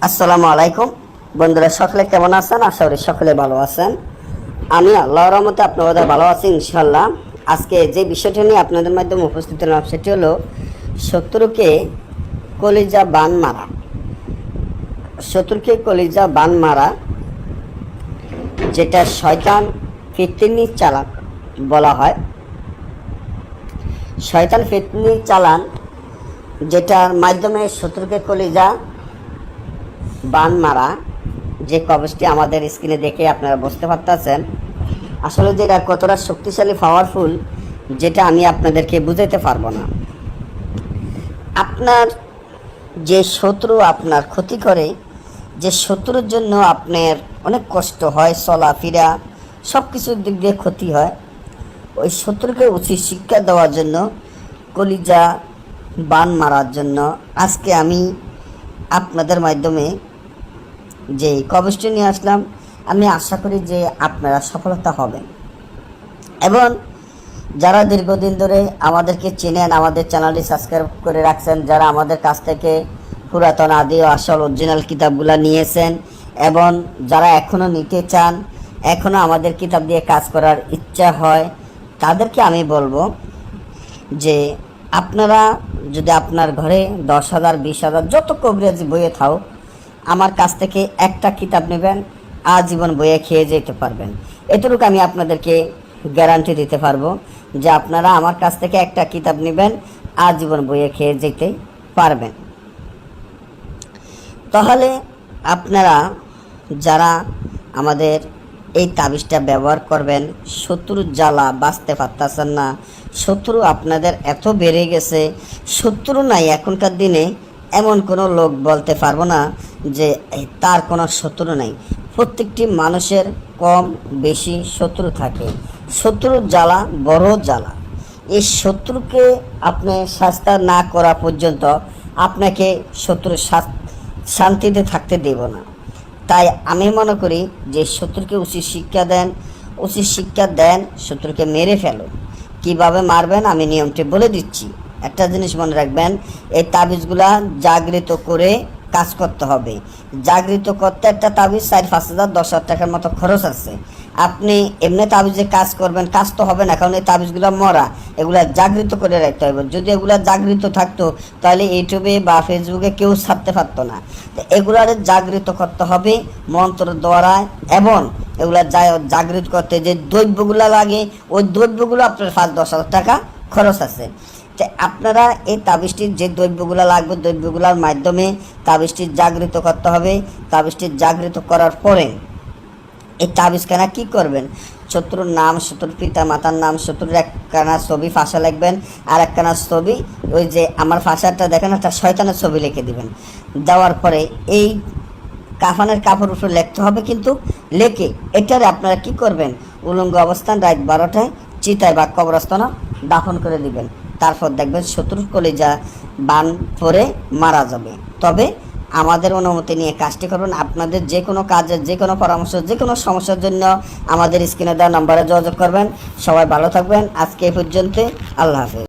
আসসালামু আলাইকুম বন্ধুরা, সকলে কেমন আছেন? আশা করি সকলে ভালো আছেন। আমি আল্লাহর রহমতে আপনাদের ভালো আছি ইনশাল্লাহ। আজকে যে বিষয়টি নিয়ে আপনাদের মাধ্যমে উপস্থিত হলাম সেটি হলো শত্রুকে কলিজা বান মারা। শত্রুকে কলিজা বান মারা, যেটা শয়তান ফিতনি চালান বলা হয়। শয়তান ফিতনি চালান, যেটার মাধ্যমে শত্রুকে কলিজা বান মারা, যে কবজটি আমাদের স্ক্রিনে দেখে আপনারা বুঝতে পারতেছেন আসলে যেটা কতটা শক্তিশালী পাওয়ারফুল, যেটা আমি আপনাদেরকে বুঝাইতে পারবো না। আপনার যে শত্রু আপনার ক্ষতি করে, যে শত্রুর জন্য আপনার অনেক কষ্ট হয়, চলাফেরা সব কিছুর দিক দিয়ে ক্ষতি হয়, ওই শত্রুকে উচিত শিক্ষা দেওয়ার জন্য, কলিজা বান মারার জন্য আজকে আমি আপনাদের মাধ্যমে যে কবজটি নিয়ে আসলাম। আমি আশা করি যে আপনারা সফলতা হবেন, এবং যারা দীর্ঘদিন ধরে আমাদেরকে চেনেন, আমাদের চ্যানেলটি সাবস্ক্রাইব করে রাখছেন, যারা আমাদের কাছ থেকে পুরাতন আদি ও আসল অরিজিনাল কিতাবগুলো নিয়েছেন, এবং যারা এখনও নিতে চান, এখনও আমাদের কিতাব দিয়ে কাজ করার ইচ্ছা হয়, তাদেরকে আমি বলবো যে আপনারা যদি আপনার ঘরে 10,000 20,000 যত কবিরাজি বইয়ে থাও, আমার কাছ থেকে একটা কিতাব নেবেন, আজীবন বইয়ে খেয়ে যেতে পারবেন। এতটুকু আমি আপনাদেরকে গ্যারান্টি দিতে পারবো যে আপনারা আমার কাছ থেকে একটা কিতাব নেবেন, আজীবন বইয়ে খেয়ে যেতে পারবেন। তাহলে আপনারা যারা আমাদের এই তাবিজটা ব্যবহার করবেন, শত্রুর জ্বালা বাঁচতে পারতেছেন না, শত্রু আপনাদের এত বেড়ে গেছে, শত্রু নাই এখনকার দিনে এমন কোনো লোক বলতে পারবো না যে তার কোনো শত্রু নেই। প্রত্যেকটি মানুষের কম বেশি শত্রু থাকে। শত্রুর জ্বালা বড় জ্বালা। এই শত্রুকে আপনি শাস্তি না করা পর্যন্ত আপনাকে শত্রুর শান্তিতে থাকতে দেব না। তাই আমি মনে করি যে শত্রুকে উচিত শিক্ষা দেন, শত্রুকে মেরে ফেলো। কিভাবে মারবেন আমি নিয়মটি বলে দিচ্ছি। একটা জিনিস মনে রাখবেন, এই তাবিজগুলা জাগৃত করে কাজ করতে হবে। জাগৃত করতে একটা তাবিজ 4-5 হাজার 10,000 টাকার মতো খরচ আছে। আপনি এমনি তাবিজে কাজ করবেন, কাজ তো হবে না, কারণ এই তাবিজগুলো মরা, এগুলা জাগৃত করে রাখতে হবে। যদি এগুলা জাগৃত থাকতো তাহলে ইউটিউবে বা ফেসবুকে কেউ ছাড়তে পারতো না। তো এগুলার জাগৃত করতে হবে মন্ত্র দ্বারা, এবং এগুলা জাগৃত করতে যে দ্রব্যগুলো লাগে, ওই দ্রব্যগুলো আপনার 5-10,000 টাকা খরচ আছে। আপনারা এই তাবিজটির যে দ্রব্যগুলো লাগবে, দ্রব্যগুলোর মাধ্যমে তাবিজটি জাগৃত করতে হবে। তাবিজটি জাগৃত করার পরে এই তাবিজখানা কি করবেন, শত্রুর নাম, শত্রুর পিতা মাতার নাম, শত্রুর একখানা ছবি ফাঁসা লিখবেন, আর একখানা ছবি ওই যে আমার ফাঁসাটা দেখেন, একটা শয়তানের ছবি লিখে দিবেন। দেওয়ার পরে এই কাফানের কাপড় উপরে লিখতে হবে, কিন্তু লেখে এটারে আপনারা কি করবেন, উলঙ্গ অবস্থান রাত 12টায় চিতায় বা কবরস্থানে দাফন করে দিবেন। তারপর দেখবেন শত্রুর কলিজা বান পরে মারা যাবে। তবে আমাদের অনুমতি নিয়ে কাজটি করবেন। আপনাদের যে কোনো কাজের, যে কোনো পরামর্শ, যে কোনো সমস্যার জন্য আমাদের স্ক্রিনে দেওয়া নম্বরে যোগাযোগ করবেন। সবাই ভালো থাকবেন। আজকে এই পর্যন্ত, আল্লাহ হাফেজ।